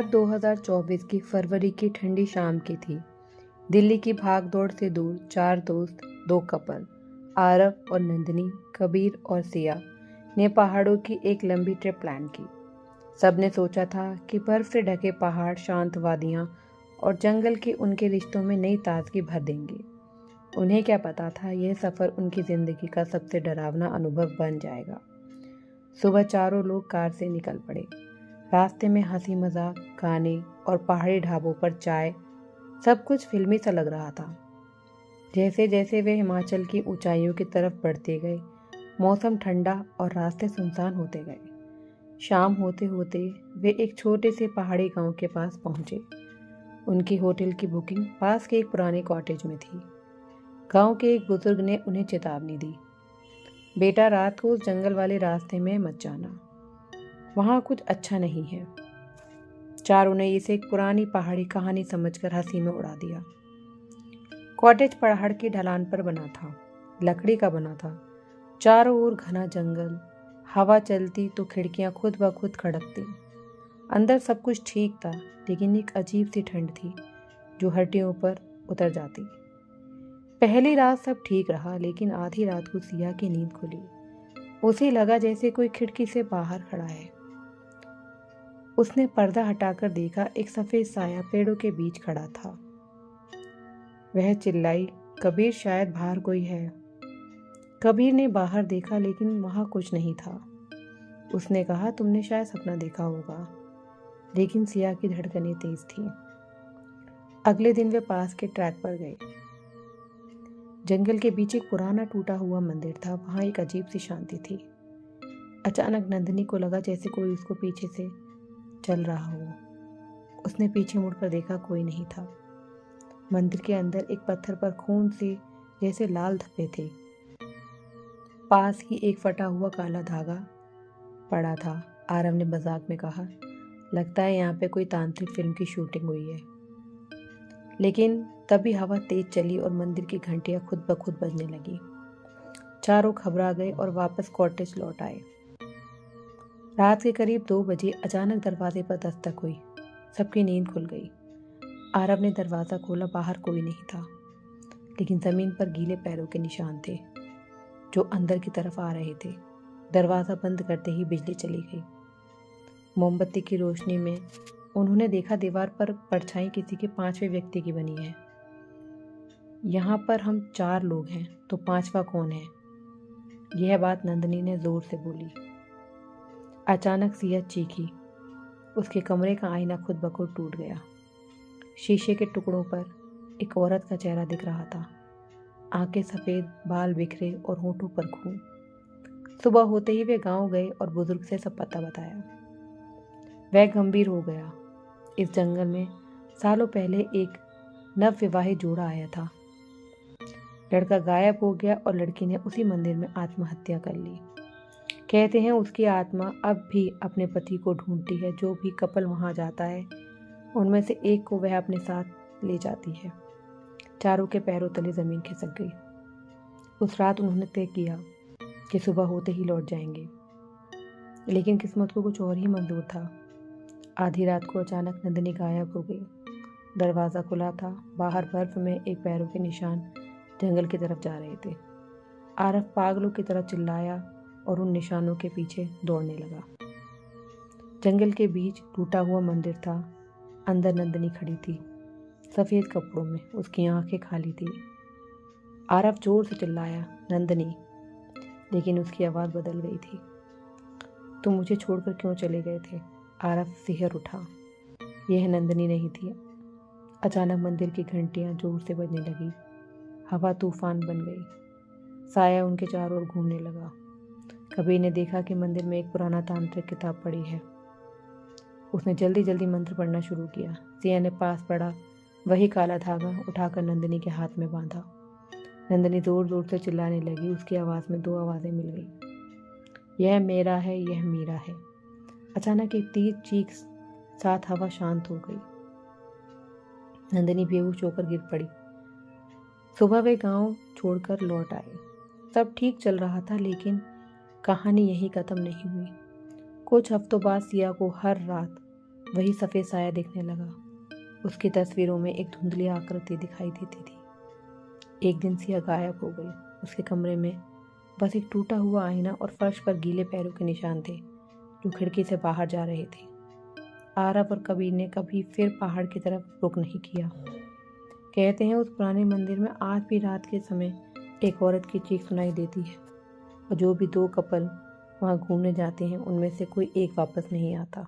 बात 2024 की फरवरी की ठंडी शाम की थी। दिल्ली की भागदौड़ से दूर 4 दोस्त, 2 कपल, आरव और नंदिनी, कबीर और सिया ने पहाड़ों की एक लंबी ट्रिप प्लान की। सबने सोचा था कि बर्फ से ढके पहाड़, शांत वादियाँ और जंगल के उनके रिश्तों में नई ताजगी भर देंगे। उन्हें क्या पता था, यह सफ़र उनकी ज़िंदगी का सबसे डरावना अनुभव बन जाएगा। सुबह चारों लोग कार से निकल पड़े। रास्ते में हंसी मजाक, गाने और पहाड़ी ढाबों पर चाय, सब कुछ फिल्मी सा लग रहा था। जैसे जैसे वे हिमाचल की ऊंचाइयों की तरफ बढ़ते गए, मौसम ठंडा और रास्ते सुनसान होते गए। शाम होते होते वे एक छोटे से पहाड़ी गांव के पास पहुंचे। उनकी होटल की बुकिंग पास के एक पुराने कॉटेज में थी। गांव के एक बुजुर्ग ने उन्हें चेतावनी दी, बेटा रात को उस जंगल वाले रास्ते में मत जाना, वहाँ कुछ अच्छा नहीं है। चारों ने इसे एक पुरानी पहाड़ी कहानी समझकर हंसी में उड़ा दिया। कॉटेज पहाड़ की ढलान पर बना था, लकड़ी का बना था। चारों ओर घना जंगल, हवा चलती तो खिड़कियां खुद ब खुद खड़कती। अंदर सब कुछ ठीक था, लेकिन एक अजीब सी ठंड थी जो हड्डियों पर उतर जाती। पहली रात सब ठीक रहा, लेकिन आधी रात को सिया की नींद खुली। उसे लगा जैसे कोई खिड़की से बाहर खड़ा है। उसने पर्दा हटाकर देखा, एक सफेद साया पेड़ों के बीच खड़ा था। वह चिल्लाई, कबीर, शायद बाहर कोई है। कबीर ने बाहर देखा, लेकिन वहां कुछ नहीं था। उसने कहा, तुमने शायद सपना देखा होगा। लेकिन सिया की धड़कनें तेज थी। अगले दिन वे पास के ट्रैक पर गए। जंगल के बीच एक पुराना टूटा हुआ मंदिर था। वहां एक अजीब सी शांति थी। अचानक नंदिनी को लगा जैसे कोई उसको पीछे से चल रहा हो। उसने पीछे मुड़कर देखा, कोई नहीं था। मंदिर के अंदर एक पत्थर पर खून से जैसे लाल धब्बे थे। पास ही एक फटा हुआ काला धागा पड़ा था। आरव ने मजाक में कहा, लगता है यहाँ पे कोई तांत्रिक फिल्म की शूटिंग हुई है। लेकिन तभी हवा तेज चली और मंदिर की घंटियां खुद ब खुद बजने लगी। चारों घबरा गए और वापस कॉटेज लौट आए। रात के करीब 2 बजे अचानक दरवाजे पर दस्तक हुई। सबकी नींद खुल गई। आरव ने दरवाज़ा खोला, बाहर कोई नहीं था, लेकिन ज़मीन पर गीले पैरों के निशान थे जो अंदर की तरफ आ रहे थे। दरवाज़ा बंद करते ही बिजली चली गई। मोमबत्ती की रोशनी में उन्होंने देखा, दीवार पर परछाई किसी के 5वें व्यक्ति की बनी है। यहाँ पर हम 4 लोग हैं, तो 5वां कौन है? यह बात नंदिनी ने जोर से बोली। अचानक सिया चीखी। उसके कमरे का आईना खुद ब खुद टूट गया। शीशे के टुकड़ों पर एक औरत का चेहरा दिख रहा था। आंखें सफ़ेद, बाल बिखरे और होठों पर खून। सुबह होते ही वे गांव गए और बुजुर्ग से सब पता बताया। वह गंभीर हो गया। इस जंगल में सालों पहले एक नवविवाहित जोड़ा आया था। लड़का गायब हो गया और लड़की ने उसी मंदिर में आत्महत्या कर ली। कहते हैं उसकी आत्मा अब भी अपने पति को ढूंढती है। जो भी कपल वहां जाता है, उनमें से एक को वह अपने साथ ले जाती है। चारों के पैरों तले जमीन खिसक गई। उस रात उन्होंने तय किया कि सुबह होते ही लौट जाएंगे, लेकिन किस्मत को कुछ और ही मंजूर था। आधी रात को अचानक नंदिनी गायब हो गई। दरवाज़ा खुला था। बाहर बर्फ में एक पैरों के निशान जंगल की तरफ जा रहे थे। आरव पागलों की तरह चिल्लाया और उन निशानों के पीछे दौड़ने लगा। जंगल के बीच टूटा हुआ मंदिर था। अंदर नंदिनी खड़ी थी, सफ़ेद कपड़ों में। उसकी आंखें खाली थी। आरव जोर से चिल्लाया, नंदिनी, लेकिन उसकी आवाज़ बदल गई थी। तुम मुझे छोड़कर क्यों चले गए थे? आरव सिहर उठा। यह नंदिनी नहीं थी। अचानक मंदिर की घंटियां जोर से बजने लगी। हवा तूफान बन गई। साया उनके चारों ओर घूमने लगा। कबीर ने देखा कि मंदिर में एक पुराना तांत्रिक किताब पड़ी है। उसने जल्दी जल्दी मंत्र पढ़ना शुरू किया। सिया ने पास पड़ा वही काला धागा उठाकर नंदिनी के हाथ में बांधा। नंदिनी जोर जोर से चिल्लाने लगी। उसकी आवाज़ में 2 आवाज़ें मिल गई, यह मेरा है, यह मेरा है। अचानक एक तेज चीख साथ हवा शांत हो गई। नंदिनी बेहोश होकर गिर पड़ी। सुबह वे गांव छोड़कर लौट आए। सब ठीक चल रहा था, लेकिन कहानी यही खत्म नहीं हुई। कुछ हफ्तों बाद सिया को हर रात वही सफ़ेद साया दिखने लगा। उसकी तस्वीरों में एक धुंधली आकृति दिखाई देती थी। एक दिन सिया गायब हो गई। उसके कमरे में बस एक टूटा हुआ आईना और फर्श पर गीले पैरों के निशान थे जो खिड़की से बाहर जा रहे थे। आरव और कबीर ने कभी फिर पहाड़ की तरफ रुख नहीं किया। कहते हैं उस पुराने मंदिर में आज भी रात के समय एक औरत की चीख सुनाई देती है और जो भी 2 कपल वहाँ घूमने जाते हैं उनमें से कोई एक वापस नहीं आता।